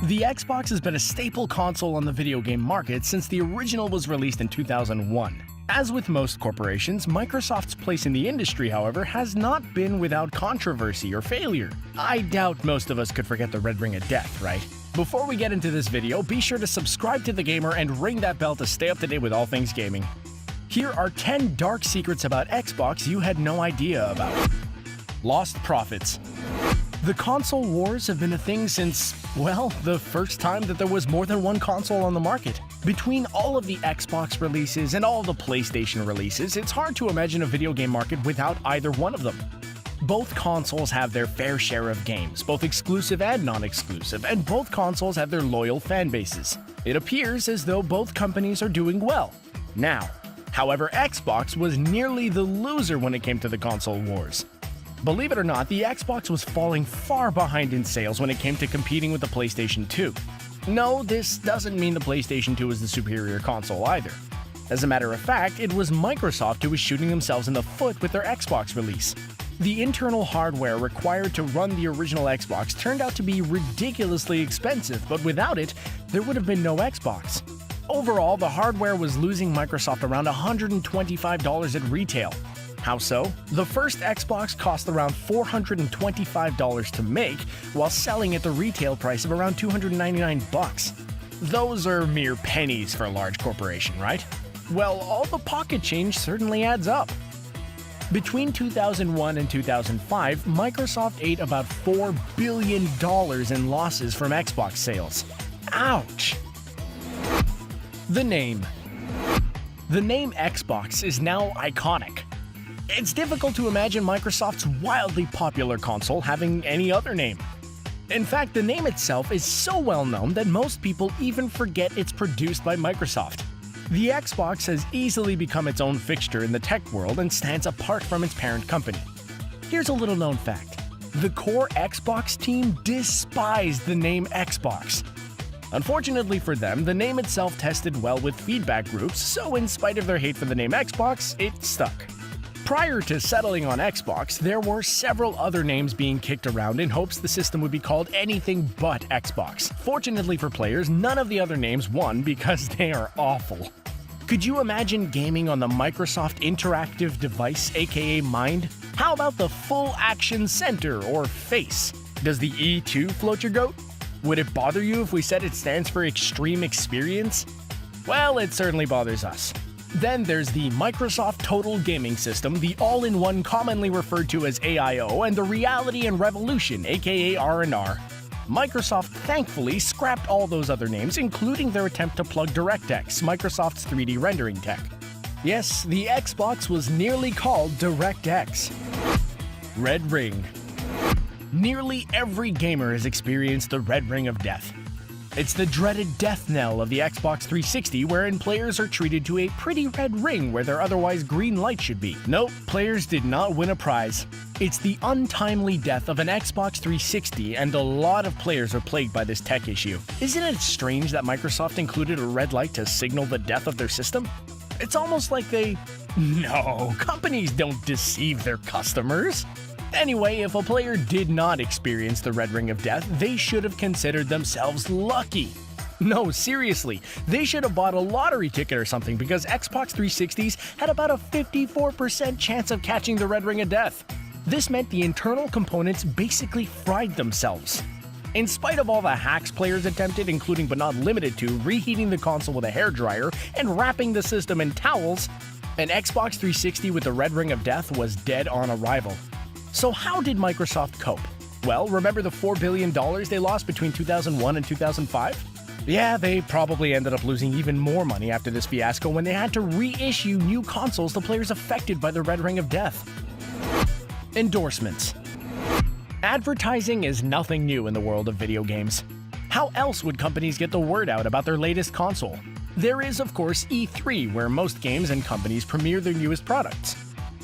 The Xbox has been a staple console on the video game market since the original was released in 2001. As with most corporations, Microsoft's place in the industry, however, has not been without controversy or failure. I doubt most of us could forget the Red Ring of Death, right? Before we get into this video, be sure to subscribe to The Gamer and ring that bell to stay up to date with all things gaming. Here are 10 dark secrets about Xbox you had no idea about. Lost profits. The console wars have been a thing since, well, the first time that there was more than one console on the market. Between all of the Xbox releases and all the PlayStation releases, it's hard to imagine a video game market without either one of them. Both consoles have their fair share of games, both exclusive and non-exclusive, and both consoles have their loyal fan bases. It appears as though both companies are doing well. Now, however, Xbox was nearly the loser when it came to the console wars. Believe it or not, the Xbox was falling far behind in sales when it came to competing with the PlayStation 2. No, this doesn't mean the PlayStation 2 is the superior console either. As a matter of fact, it was Microsoft who was shooting themselves in the foot with their Xbox release. The internal hardware required to run the original Xbox turned out to be ridiculously expensive, but without it, there would have been no Xbox. Overall, the hardware was losing Microsoft around $125 at retail. How so? The first Xbox cost around $425 to make, while selling at the retail price of around $299. Those are mere pennies for a large corporation, right? Well, all the pocket change certainly adds up. Between 2001 and 2005, Microsoft ate about $4 billion in losses from Xbox sales. Ouch! The name. The name Xbox is now iconic. It's difficult to imagine Microsoft's wildly popular console having any other name. In fact, the name itself is so well known that most people even forget it's produced by Microsoft. The Xbox has easily become its own fixture in the tech world and stands apart from its parent company. Here's a little known fact. The core Xbox team despised the name Xbox. Unfortunately for them, the name itself tested well with feedback groups, so in spite of their hate for the name Xbox, it stuck. Prior to settling on Xbox, there were several other names being kicked around in hopes the system would be called anything but Xbox. Fortunately for players, none of the other names won because they are awful. Could you imagine gaming on the Microsoft Interactive Device, aka Mind? How about the Full Action Center, or FACE? Does the E2 float your goat? Would it bother you if we said it stands for Extreme Experience? Well, it certainly bothers us. Then there's the Microsoft Total Gaming System, the all-in-one commonly referred to as AIO, and the Reality and Revolution, aka R&R. Microsoft thankfully scrapped all those other names, including their attempt to plug DirectX, Microsoft's 3D rendering tech. Yes, the Xbox was nearly called DirectX. Red Ring. Nearly every gamer has experienced the Red Ring of Death. It's the dreaded death knell of the Xbox 360, wherein players are treated to a pretty red ring where their otherwise green light should be. Nope, players did not win a prize. It's the untimely death of an Xbox 360, and a lot of players are plagued by this tech issue. Isn't it strange that Microsoft included a red light to signal the death of their system? It's almost like No, companies don't deceive their customers. Anyway, if a player did not experience the Red Ring of Death, they should have considered themselves lucky. No, seriously, they should have bought a lottery ticket or something because Xbox 360s had about a 54% chance of catching the Red Ring of Death. This meant the internal components basically fried themselves. In spite of all the hacks players attempted, including but not limited to reheating the console with a hairdryer and wrapping the system in towels, an Xbox 360 with the Red Ring of Death was dead on arrival. So how did Microsoft cope? Well, remember the $4 billion they lost between 2001 and 2005? Yeah, they probably ended up losing even more money after this fiasco when they had to reissue new consoles to players affected by the Red Ring of Death. Endorsements. Advertising is nothing new in the world of video games. How else would companies get the word out about their latest console? There is, of course, E3, where most games and companies premiere their newest products.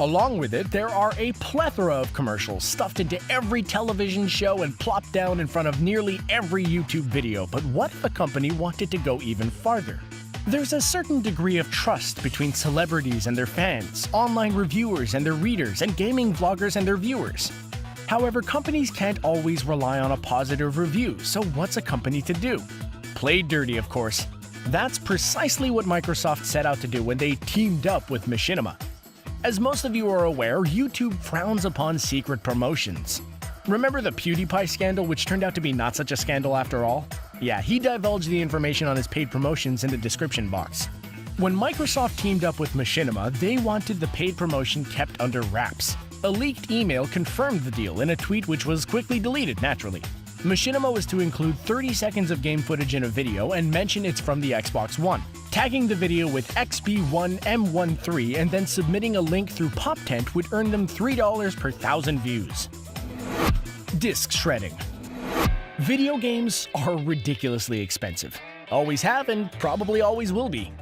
Along with it, there are a plethora of commercials stuffed into every television show and plopped down in front of nearly every YouTube video. But what if a company wanted to go even farther? There's a certain degree of trust between celebrities and their fans, online reviewers and their readers, and gaming vloggers and their viewers. However, companies can't always rely on a positive review, so what's a company to do? Play dirty, of course. That's precisely what Microsoft set out to do when they teamed up with Machinima. As most of you are aware, YouTube frowns upon secret promotions. Remember the PewDiePie scandal, which turned out to be not such a scandal after all? Yeah, he divulged the information on his paid promotions in the description box. When Microsoft teamed up with Machinima, they wanted the paid promotion kept under wraps. A leaked email confirmed the deal in a tweet which was quickly deleted, naturally. Machinima was to include 30 seconds of game footage in a video and mention it's from the Xbox One, tagging the video with XB1M13 and then submitting a link through PopTent would earn them $3 per 1,000 views. Disk shredding. Video games are ridiculously expensive. Always have and probably always will be.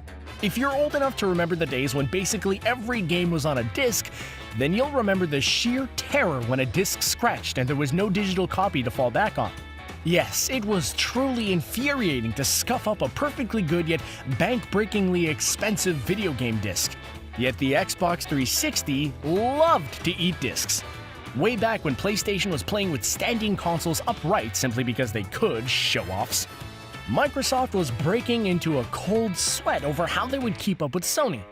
If you're old enough to remember the days when basically every game was on a disc, then you'll remember the sheer terror when a disc scratched and there was no digital copy to fall back on. Yes, it was truly infuriating to scuff up a perfectly good yet bank-breakingly expensive video game disc. Yet the Xbox 360 loved to eat discs. Way back when PlayStation was playing with standing consoles upright simply because they could, show-offs, Microsoft was breaking into a cold sweat over how they would keep up with Sony.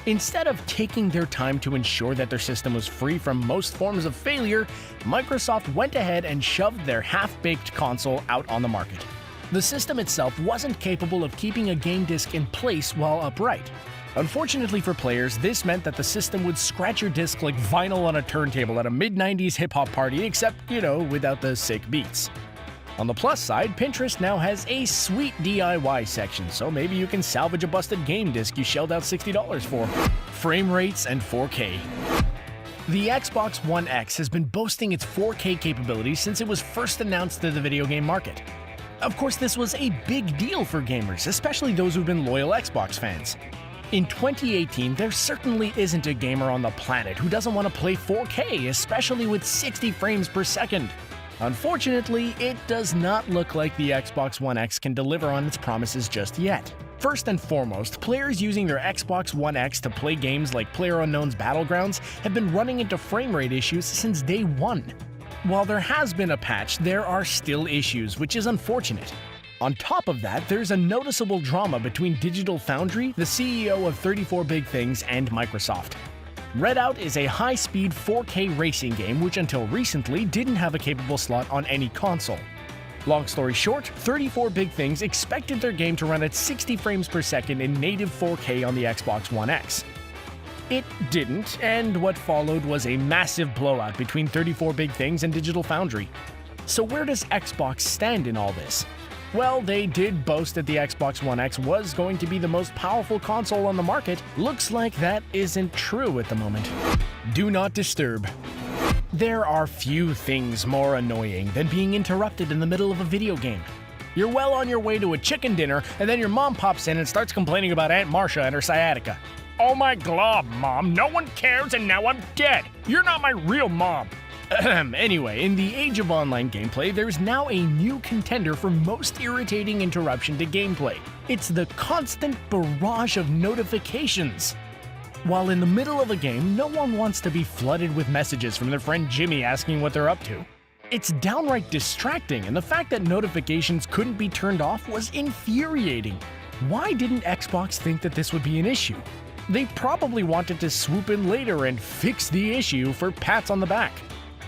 Instead of taking their time to ensure that their system was free from most forms of failure, Microsoft went ahead and shoved their half-baked console out on the market. The system itself wasn't capable of keeping a game disc in place while upright. Unfortunately for players, this meant that the system would scratch your disc like vinyl on a turntable at a mid-90s hip-hop party, except, without the sick beats. On the plus side, Pinterest now has a sweet DIY section, so maybe you can salvage a busted game disc you shelled out $60 for. Frame rates and 4K. The Xbox One X has been boasting its 4K capabilities since it was first announced to the video game market. Of course, this was a big deal for gamers, especially those who've been loyal Xbox fans. In 2018, there certainly isn't a gamer on the planet who doesn't want to play 4K, especially with 60 frames per second. Unfortunately, it does not look like the Xbox One X can deliver on its promises just yet. First and foremost, players using their Xbox One X to play games like PlayerUnknown's Battlegrounds have been running into frame rate issues since day one. While there has been a patch, there are still issues, which is unfortunate. On top of that, there's a noticeable drama between Digital Foundry, the CEO of 34 Big Things, and Microsoft. Redout is a high-speed 4K racing game which until recently didn't have a capable slot on any console. Long story short, 34 Big Things expected their game to run at 60 frames per second in native 4K on the Xbox One X. It didn't, and what followed was a massive blowout between 34 Big Things and Digital Foundry. So where does Xbox stand in all this? Well, they did boast that the Xbox One X was going to be the most powerful console on the market. Looks like that isn't true at the moment. Do not disturb. There are few things more annoying than being interrupted in the middle of a video game. You're well on your way to a chicken dinner, and then your mom pops in and starts complaining about Aunt Marcia and her sciatica. Oh my glob, Mom, no one cares and now I'm dead. You're not my real mom. Anyway, in the age of online gameplay, there's now a new contender for most irritating interruption to gameplay. It's the constant barrage of notifications. While in the middle of a game, no one wants to be flooded with messages from their friend Jimmy asking what they're up to. It's downright distracting, and the fact that notifications couldn't be turned off was infuriating. Why didn't Xbox think that this would be an issue? They probably wanted to swoop in later and fix the issue for pats on the back.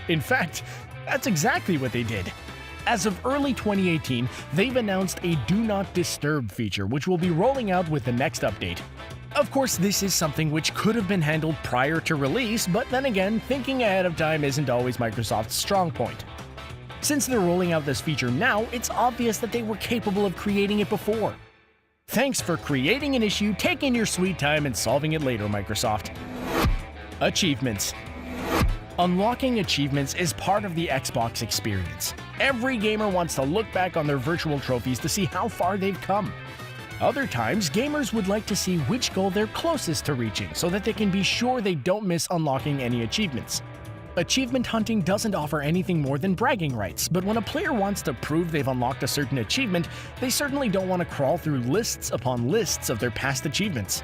In fact, that's exactly what they did. As of early 2018, they've announced a Do Not Disturb feature, which will be rolling out with the next update. Of course, this is something which could have been handled prior to release, but then again, thinking ahead of time isn't always Microsoft's strong point. Since they're rolling out this feature now, it's obvious that they were capable of creating it before. Thanks for creating an issue, taking your sweet time, and solving it later, Microsoft. Achievements. Unlocking achievements is part of the Xbox experience. Every gamer wants to look back on their virtual trophies to see how far they've come. Other times, gamers would like to see which goal they're closest to reaching so that they can be sure they don't miss unlocking any achievements. Achievement hunting doesn't offer anything more than bragging rights, but when a player wants to prove they've unlocked a certain achievement, they certainly don't want to crawl through lists upon lists of their past achievements.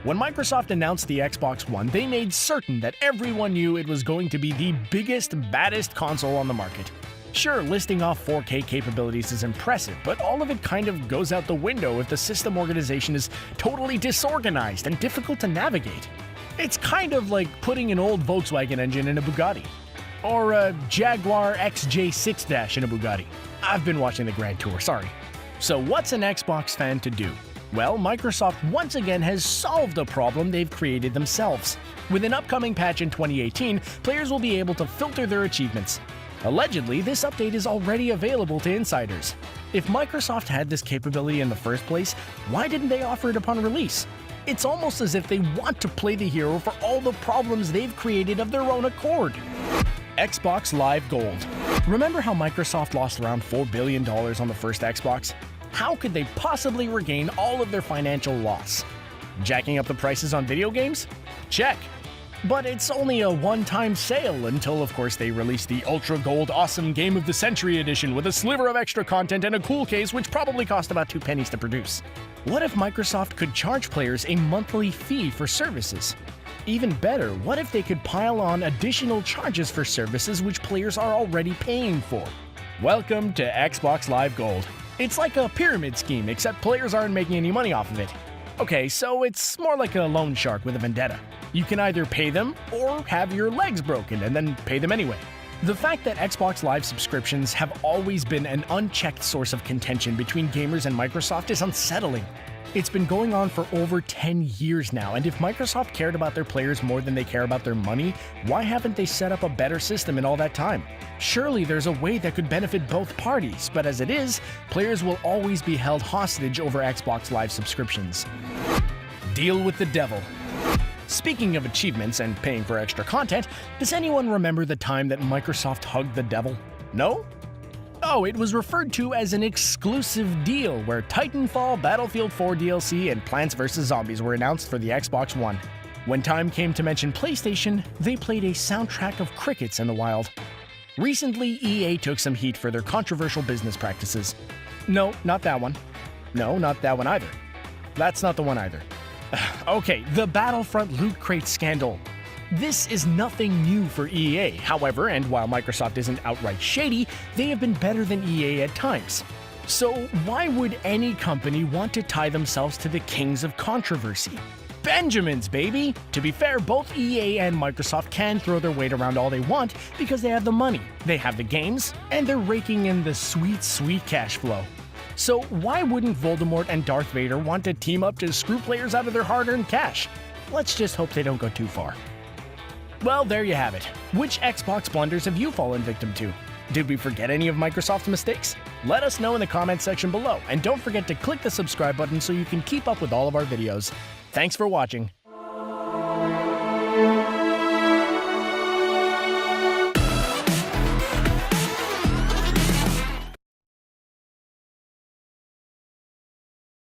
When Microsoft announced the Xbox One, they made certain that everyone knew it was going to be the biggest, baddest console on the market. Sure, listing off 4K capabilities is impressive, but all of it kind of goes out the window if the system organization is totally disorganized and difficult to navigate. It's kind of like putting an old Volkswagen engine in a Bugatti. Or a Jaguar XJ6- in a Bugatti. I've been watching the Grand Tour, sorry. So what's an Xbox fan to do? Well, Microsoft once again has solved a problem they've created themselves. With an upcoming patch in 2018, players will be able to filter their achievements. Allegedly, this update is already available to insiders. If Microsoft had this capability in the first place, why didn't they offer it upon release? It's almost as if they want to play the hero for all the problems they've created of their own accord. Xbox Live Gold. Remember how Microsoft lost around $4 billion on the first Xbox? How could they possibly regain all of their financial loss? Jacking up the prices on video games? Check. But it's only a one-time sale until, of course, they release the Ultra Gold Awesome Game of the Century Edition with a sliver of extra content and a cool case which probably cost about 2 pennies to produce. What if Microsoft could charge players a monthly fee for services? Even better, what if they could pile on additional charges for services which players are already paying for? Welcome to Xbox Live Gold. It's like a pyramid scheme, except players aren't making any money off of it. Okay, so it's more like a loan shark with a vendetta. You can either pay them or have your legs broken and then pay them anyway. The fact that Xbox Live subscriptions have always been an unchecked source of contention between gamers and Microsoft is unsettling. It's been going on for over 10 years now, and if Microsoft cared about their players more than they care about their money, why haven't they set up a better system in all that time? Surely there's a way that could benefit both parties, but as it is, players will always be held hostage over Xbox Live subscriptions. Deal with the devil. Speaking of achievements and paying for extra content, does anyone remember the time that Microsoft hugged the devil? No? Oh, it was referred to as an exclusive deal where Titanfall, Battlefield 4 DLC, and Plants vs. Zombies were announced for the Xbox One. When time came to mention PlayStation, they played a soundtrack of crickets in the wild. Recently, EA took some heat for their controversial business practices. No, not that one. No, not that one either. That's not the one either. Okay, the Battlefront Loot Crate scandal. This is nothing new for EA, however, and while Microsoft isn't outright shady, they have been better than EA at times. So why would any company want to tie themselves to the kings of controversy? Benjamins, baby! To be fair, both EA and Microsoft can throw their weight around all they want because they have the money, they have the games, and they're raking in the sweet, sweet cash flow. So why wouldn't Voldemort and Darth Vader want to team up to screw players out of their hard-earned cash? Let's just hope they don't go too far. Well, there you have it. Which Xbox blunders have you fallen victim to? Did we forget any of Microsoft's mistakes? Let us know in the comments section below, and don't forget to click the subscribe button so you can keep up with all of our videos. Thanks for watching.